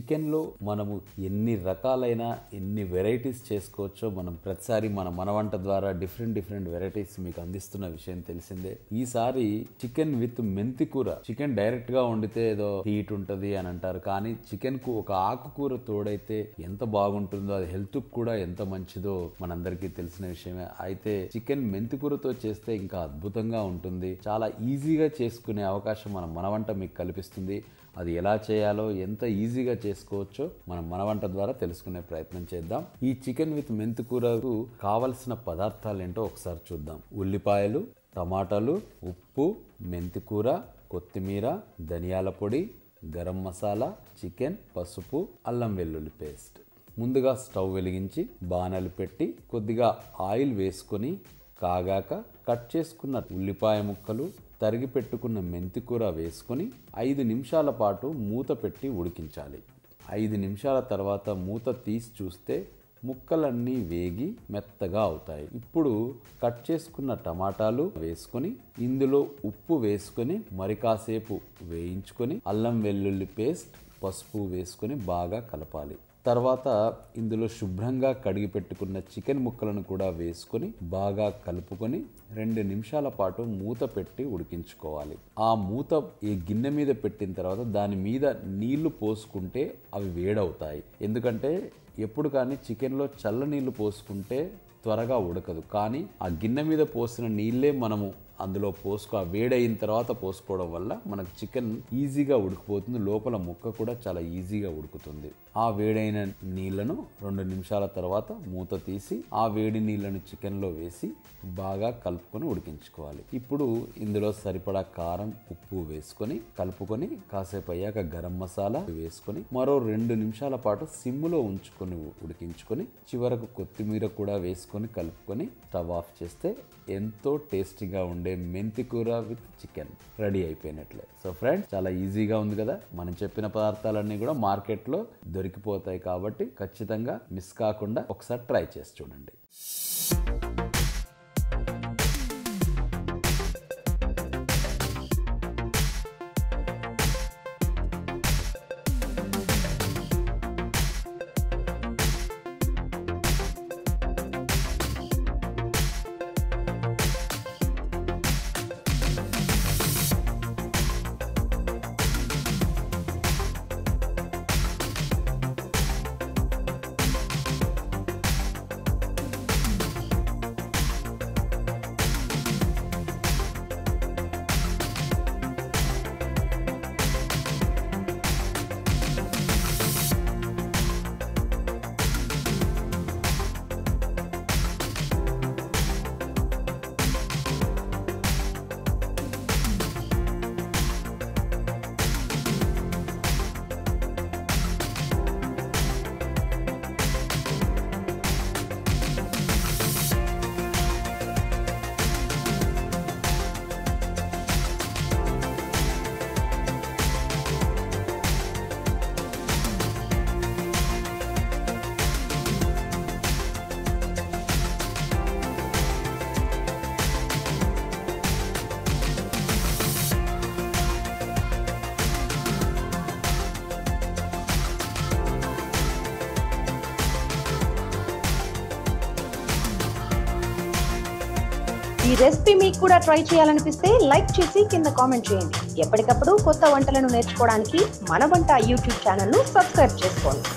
చికెన్లో మనము ఎన్ని రకాలైన ఎన్ని వెరైటీస్ చేసుకోవచ్చో మనం ప్రతిసారి మన మనవంట ద్వారా డిఫరెంట్ వెరైటీస్ మీకు అందిస్తున్న విషయం తెలిసిందే. ఈసారి చికెన్ విత్ మెంతికూర. చికెన్ డైరెక్ట్ గా వండితే ఏదో హీట్ ఉంటది అని అంటారు, కానీ చికెన్ కు ఒక ఆకుకూర తోడైతే ఎంత బాగుంటుందో, అది హెల్త్ కూడా ఎంత మంచిదో మనందరికీ తెలిసిన విషయమే. అయితే చికెన్ మెంతికూరతో చేస్తే ఇంకా అద్భుతంగా ఉంటుంది. చాలా ఈజీగా చేసుకునే అవకాశం మన మనవంట మీకు కల్పిస్తుంది. అది ఎలా చేయాలో, ఎంత ఈజీగా చేసుకోవచ్చో మనం మనవంట ద్వారా తెలుసుకునే ప్రయత్నం చేద్దాం. ఈ చికెన్ విత్ మెంతికూరకు కావలసిన పదార్థాలు ఏంటో ఒకసారి చూద్దాం. ఉల్లిపాయలు, టమాటాలు, ఉప్పు, మెంతికూర, కొత్తిమీర, ధనియాల పొడి, గరం మసాలా, చికెన్, పసుపు, అల్లం వెల్లుల్లి పేస్ట్. ముందుగా స్టవ్ వెలిగించి బాణలు పెట్టి కొద్దిగా ఆయిల్ వేసుకొని కాగాక కట్ చేసుకున్న ఉల్లిపాయ ముక్కలు, తరిగి పెట్టుకున్న మెంతికూర వేసుకొని 5 నిమిషాల పాటు మూత పెట్టి ఉడికించాలి. 5 నిమిషాల తర్వాత మూత తీసి చూస్తే ముక్కలన్నీ వేగి మెత్తగా అవుతాయి. ఇప్పుడు కట్ చేసుకున్న టమాటాలు వేసుకొని ఇందులో ఉప్పు వేసుకొని మరి కాసేపు వేయించుకొని అల్లం వెల్లుల్లి పేస్ట్, పసుపు వేసుకొని బాగా కలపాలి. తర్వాత ఇందులో శుభ్రంగా కడిగి పెట్టుకున్న చికెన్ ముక్కలను కూడా వేసుకొని బాగా కలుపుకొని 2 నిమిషాల పాటు మూత పెట్టి ఉడికించుకోవాలి. ఆ మూత ఈ గిన్నె మీద పెట్టిన తర్వాత దాని మీద నీళ్లు పోసుకుంటే అవి వేడవుతాయి. ఎందుకంటే ఎప్పుడు కానీ చికెన్లో చల్ల నీళ్లు పోసుకుంటే త్వరగా ఉడకదు, కానీ ఆ గిన్నె మీద పోసిన నీళ్ళే మనము అందులో ఆ వేడైన తర్వాత పోసుకోవడం వల్ల మనకు చికెన్ ఈజీగా ఉడికిపోతుంది, లోపల ముక్క కూడా చాలా ఈజీగా ఉడుకుతుంది. ఆ వేడైన నీళ్లను 2 నిమిషాల తర్వాత మూత తీసి ఆ వేడి నీళ్లను చికెన్లో వేసి బాగా కలుపుకొని ఉడికించుకోవాలి. ఇప్పుడు ఇందులో సరిపడా కారం, ఉప్పు వేసుకొని కలుపుకొని కాసేపు అయ్యాక గరం మసాలా వేసుకొని మరో 2 నిమిషాల పాటు సిమ్ములో ఉంచుకొని ఉడికించుకొని చివరకు కొత్తిమీర కూడా వేసుకొని కలుపుకొని స్టవ్ ఆఫ్ చేస్తే ఎంతో టేస్టీగా ఉండే మెంతికూర విత్ చికెన్ రెడీ అయిపోయినట్లే. సో ఫ్రెండ్స్, చాలా ఈజీగా ఉంది కదా. మనం చెప్పిన పదార్థాలన్నీ కూడా మార్కెట్లో దొరికిపోతాయి కాబట్టి ఖచ్చితంగా మిస్ కాకుండా ఒకసారి ట్రై చేసి చూడండి. ఈ రెసిపీ మీకు కూడా ట్రై చేయాలనిపిస్తే లైక్ చేసి కింద కామెంట్ చేయండి. ఎప్పటికప్పుడు కొత్త వంటలను నేర్చుకోవడానికి మనవంట యూట్యూబ్ ఛానల్ను సబ్స్క్రైబ్ చేసుకోండి.